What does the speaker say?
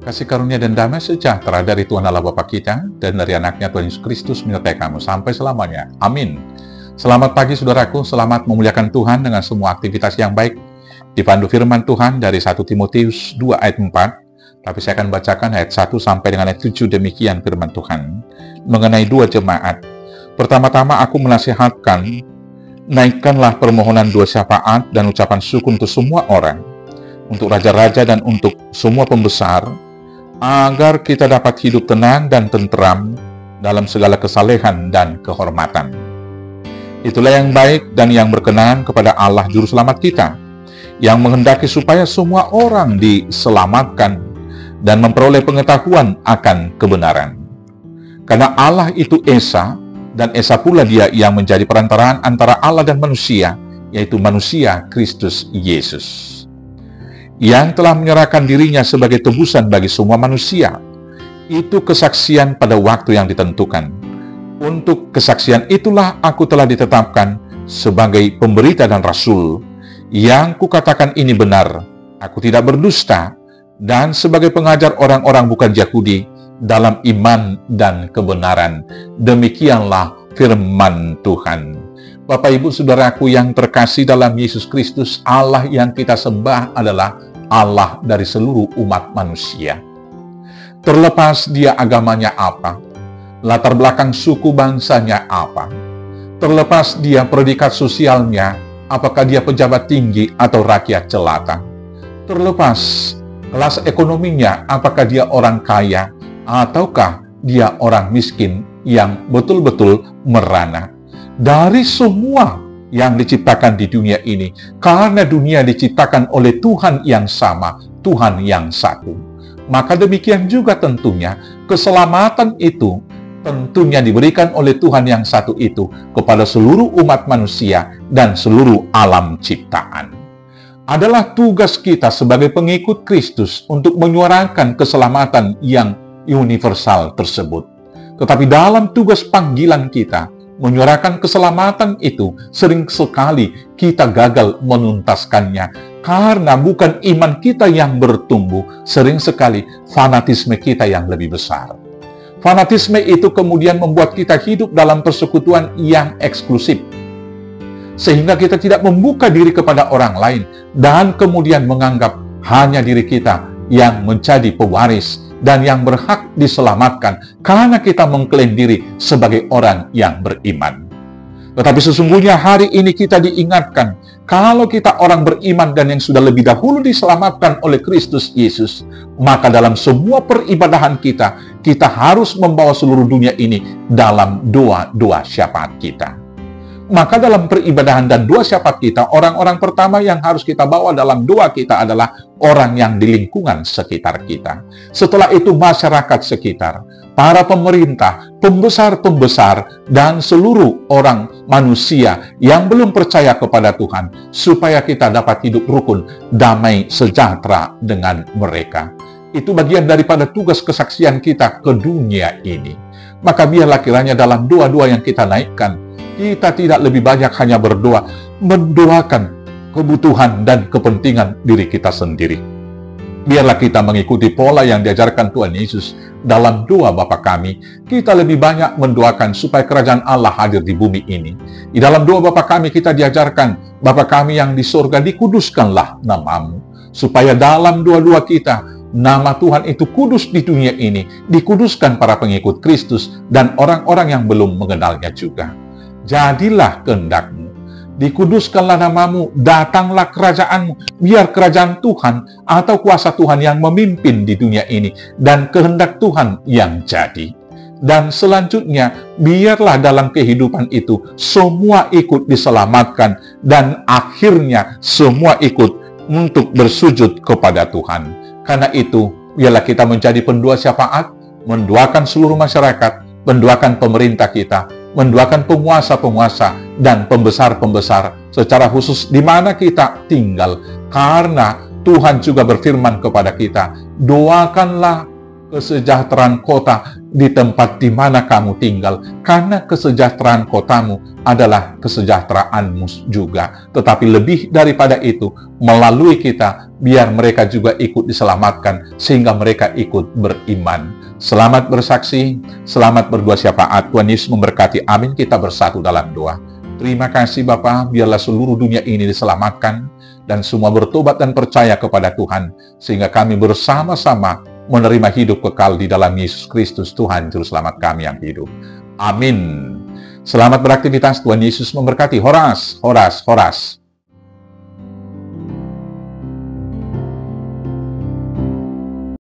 Kasih karunia dan damai sejahtera dari Tuhan Allah Bapa kita dan dari anaknya Tuhan Yesus Kristus menyertai kamu sampai selamanya. Amin. Selamat pagi saudaraku, selamat memuliakan Tuhan dengan semua aktivitas yang baik. Dipandu firman Tuhan dari 1 Timotius 2 ayat 4. Tapi saya akan bacakan ayat 1 sampai dengan ayat 7, demikian firman Tuhan. Mengenai dua jemaat. Pertama-tama aku menasihatkan, naikkanlah permohonan dua syafaat dan ucapan syukur untuk semua orang, untuk raja-raja dan untuk semua pembesar, agar kita dapat hidup tenang dan tentram dalam segala kesalehan dan kehormatan. Itulah yang baik dan yang berkenan kepada Allah Juru Selamat kita, yang menghendaki supaya semua orang diselamatkan dan memperoleh pengetahuan akan kebenaran. Karena Allah itu Esa, dan Esa pula Dia yang menjadi perantaraan antara Allah dan manusia, yaitu manusia Kristus Yesus, yang telah menyerahkan dirinya sebagai tebusan bagi semua manusia. Itu kesaksian pada waktu yang ditentukan. Untuk kesaksian itulah aku telah ditetapkan sebagai pemberita dan rasul. Yang kukatakan ini benar, aku tidak berdusta, dan sebagai pengajar orang-orang bukan Yahudi dalam iman dan kebenaran. Demikianlah firman Tuhan. Bapak Ibu Saudaraku yang terkasih dalam Yesus Kristus, Allah yang kita sembah adalah Allah dari seluruh umat manusia. Terlepas dia agamanya apa, latar belakang suku bangsanya apa, terlepas dia predikat sosialnya, apakah dia pejabat tinggi atau rakyat jelata, terlepas kelas ekonominya, apakah dia orang kaya ataukah dia orang miskin yang betul-betul merana. Dari semua yang diciptakan di dunia ini, karena dunia diciptakan oleh Tuhan yang sama, Tuhan yang satu, maka demikian juga tentunya keselamatan itu tentunya diberikan oleh Tuhan yang satu itu kepada seluruh umat manusia dan seluruh alam ciptaan. Adalah tugas kita sebagai pengikut Kristus untuk menyuarakan keselamatan yang universal tersebut. Tetapi dalam tugas panggilan kita menyuarakan keselamatan itu, sering sekali kita gagal menuntaskannya karena bukan iman kita yang bertumbuh, sering sekali fanatisme kita yang lebih besar. Fanatisme itu kemudian membuat kita hidup dalam persekutuan yang eksklusif, sehingga kita tidak membuka diri kepada orang lain dan kemudian menganggap hanya diri kita yang menjadi pewaris dan yang berhak diselamatkan karena kita mengklaim diri sebagai orang yang beriman. Tetapi sesungguhnya hari ini kita diingatkan, kalau kita orang beriman dan yang sudah lebih dahulu diselamatkan oleh Kristus Yesus, maka dalam semua peribadahan kita, kita harus membawa seluruh dunia ini dalam doa-doa syafaat kita. Maka dalam peribadahan dan doa syafaat kita, orang-orang pertama yang harus kita bawa dalam doa kita adalah orang yang di lingkungan sekitar kita. Setelah itu masyarakat sekitar, para pemerintah, pembesar-pembesar, dan seluruh orang manusia yang belum percaya kepada Tuhan, supaya kita dapat hidup rukun, damai, sejahtera dengan mereka. Itu bagian daripada tugas kesaksian kita ke dunia ini. Maka biarlah kiranya dalam doa-doa yang kita naikkan, kita tidak lebih banyak hanya berdoa, mendoakan kebutuhan dan kepentingan diri kita sendiri. Biarlah kita mengikuti pola yang diajarkan Tuhan Yesus dalam doa Bapa kami. Kita lebih banyak mendoakan supaya kerajaan Allah hadir di bumi ini. Di dalam doa Bapa kami kita diajarkan, Bapa kami yang di surga, dikuduskanlah namamu. Supaya dalam doa-doa kita, nama Tuhan itu kudus di dunia ini, dikuduskan para pengikut Kristus dan orang-orang yang belum mengenalnya juga. Jadilah kehendak-Mu, dikuduskanlah namamu, datanglah kerajaanmu, biar kerajaan Tuhan atau kuasa Tuhan yang memimpin di dunia ini, dan kehendak Tuhan yang jadi. Dan selanjutnya, biarlah dalam kehidupan itu, semua ikut diselamatkan, dan akhirnya semua ikut untuk bersujud kepada Tuhan. Karena itu, biarlah kita menjadi pendoa syafaat, mendoakan seluruh masyarakat, mendoakan pemerintah kita, mendoakan penguasa-penguasa dan pembesar-pembesar secara khusus di mana kita tinggal. Karena Tuhan juga berfirman kepada kita, doakanlah kesejahteraan kota di tempat di mana kamu tinggal, karena kesejahteraan kotamu adalah kesejahteraanmu juga. Tetapi lebih daripada itu, melalui kita, biar mereka juga ikut diselamatkan, sehingga mereka ikut beriman. Selamat bersaksi, selamat berdua syafaat. Tuhan Yesus memberkati. Amin. Kita bersatu dalam doa. Terima kasih Bapa, biarlah seluruh dunia ini diselamatkan, dan semua bertobat dan percaya kepada Tuhan, sehingga kami bersama-sama menerima hidup kekal di dalam Yesus Kristus, Tuhan Juru Selamat kami yang hidup. Amin. Selamat beraktivitas, Tuhan Yesus memberkati. Horas, horas, horas.